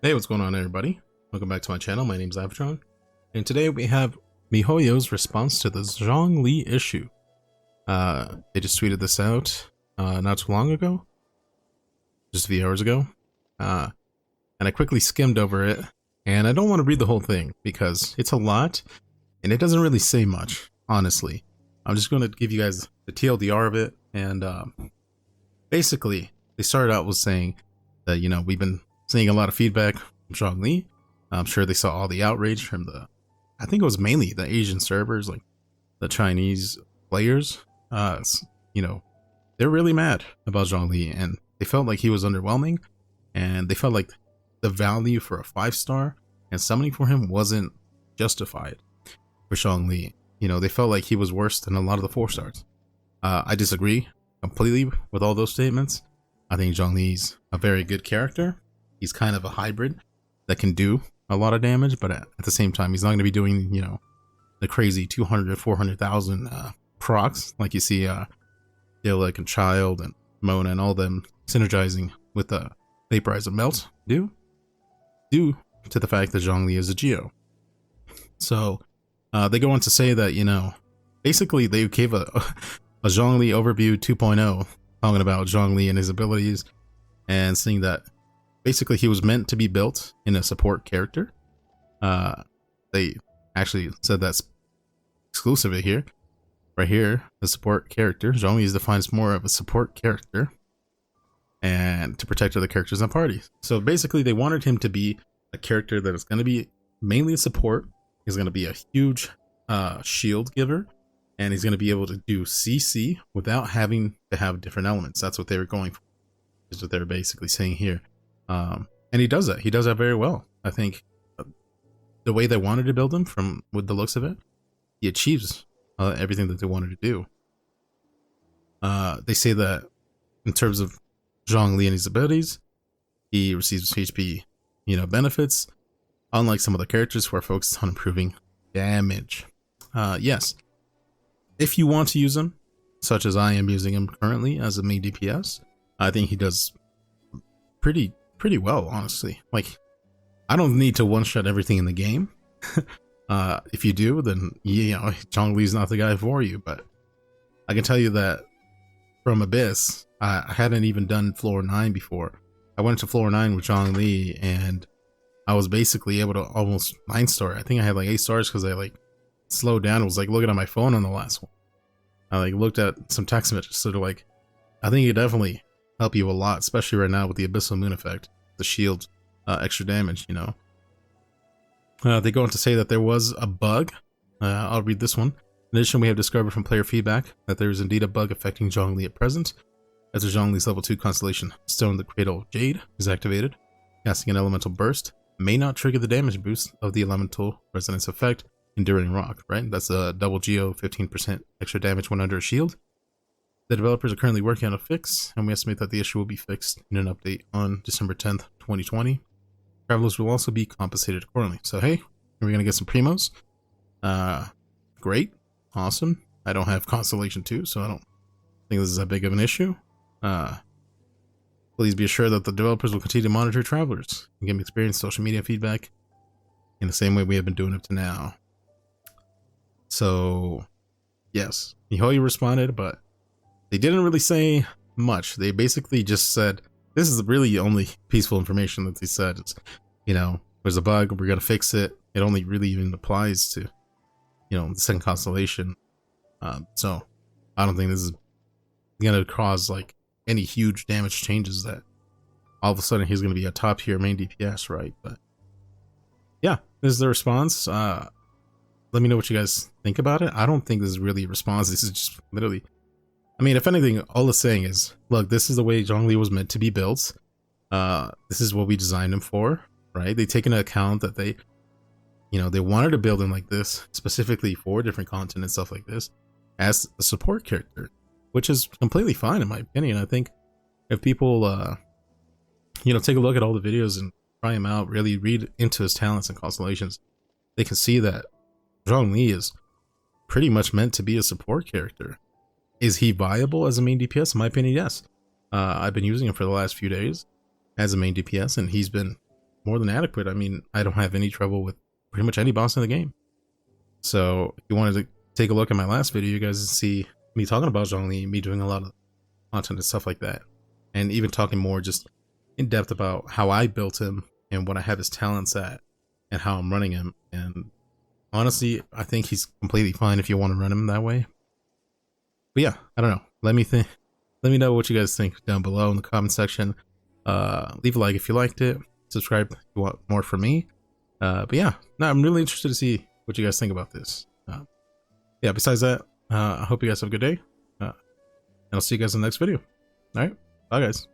Hey, what's going on, everybody? Welcome back to my channel. My name's Avatron, and today we have Mihoyo's response to the Zhongli issue. They just tweeted this out not too long ago, just a few hours ago, and I quickly skimmed over it, and I don't want to read the whole thing because it's a lot, and it doesn't really say much, honestly. I'm just going to give you guys the TLDR of it, and basically, they started out with saying that, you know, we've been seeing a lot of feedback from Zhongli. I'm sure they saw all the outrage from I think it was mainly the Asian servers, like the Chinese players. You know, they're really mad about Zhongli, and they felt like he was underwhelming, and they felt like the value for a 5-star and summoning for him wasn't justified for Zhongli. You know, they felt like he was worse than a lot of the 4-stars. I disagree completely with all those statements. I think Zhongli's a very good character. He's kind of a hybrid that can do a lot of damage, but at the same time, he's not going to be doing, you know, the crazy 200, 400,000 procs like you see Dilek and Child and Mona and all them synergizing with the Vaporize and Melt due to the fact that Zhongli is a Geo. So they go on to say that, you know, basically they gave a Zhongli overview 2.0, talking about Zhongli and his abilities, and seeing that basically he was meant to be built in a support character. They actually said that's exclusive here. Right here, the support character. Zhongli is defined as more of a support character and to protect other characters and parties. So basically they wanted him to be a character that is going to be mainly a support. He's going to be a huge shield giver, and he's going to be able to do CC without having to have different elements. That's what they were going for. Is what they're basically saying here. And he does that. He does that very well. I think the way they wanted to build him, from with the looks of it, he achieves everything that they wanted to do. They say that in terms of Zhongli and his abilities, he receives HP, you know, benefits, unlike some of the characters who are focused on improving damage. Yes, if you want to use him, such as I am using him currently as a main DPS, I think he does pretty well, honestly. Like, I don't need to one-shot everything in the game. If you do, then, you know, Zhongli's not the guy for you. But I can tell you that from Abyss, I hadn't even done floor 9 before. I went to floor 9 with Zhongli, and I was basically able to almost 9-star. I think I had like 8 stars because I like slowed down and was like looking at my phone on the last one. I like looked at some text messages, sort of like, I think it definitely help you a lot, especially right now with the Abyssal Moon effect, the shield extra damage, you know. They go on to say that there was a bug. I'll read this one. In addition, we have discovered from player feedback that there is indeed a bug affecting Zhongli at present. As the Zhongli's level 2 constellation Stone the Cradle of Jade is activated, casting an elemental burst may not trigger the damage boost of the elemental resonance effect Enduring Rock, right? That's a double Geo, 15% extra damage when under a shield. The developers are currently working on a fix, and we estimate that the issue will be fixed in an update on December 10th, 2020. Travelers will also be compensated accordingly. So hey, we're going to get some primos. Great. Awesome. I don't have Constellation 2, so I don't think this is that big of an issue. Please be assured that the developers will continue to monitor travelers and give experience social media feedback in the same way we have been doing up to now. So, yes, Mihoyo responded, but they didn't really say much. They basically just said, this is really the only peaceful information that they said. It's, you know, there's a bug, we're going to fix it. It only really even applies to, you know, the second constellation. So I don't think this is going to cause like any huge damage changes that all of a sudden he's going to be a top tier main DPS, right? But yeah, this is the response. Let me know what you guys think about it. I don't think this is really a response. This is just literally, I mean, if anything, all it's saying is, look, this is the way Zhongli was meant to be built. This is what we designed him for, right? They take into account that they, you know, they wanted to build him like this, specifically for different content and stuff like this, as a support character, which is completely fine in my opinion. I think if people, you know, take a look at all the videos and try him out, really read into his talents and constellations, they can see that Zhongli is pretty much meant to be a support character. Is he viable as a main DPS? In my opinion, yes. I've been using him for the last few days as a main DPS, and he's been more than adequate. I mean, I don't have any trouble with pretty much any boss in the game. So if you wanted to take a look at my last video, you guys see me talking about Zhongli, me doing a lot of content and stuff like that, and even talking more just in depth about how I built him and what I have his talents at and how I'm running him. And honestly, I think he's completely fine if you want to run him that way. But yeah, I don't know. Let me know what you guys think down below in the comment section. Leave a like if you liked it. Subscribe if you want more from me. But yeah, no, I'm really interested to see what you guys think about this. Yeah, besides that, I hope you guys have a good day. And I'll see you guys in the next video. Alright, bye guys.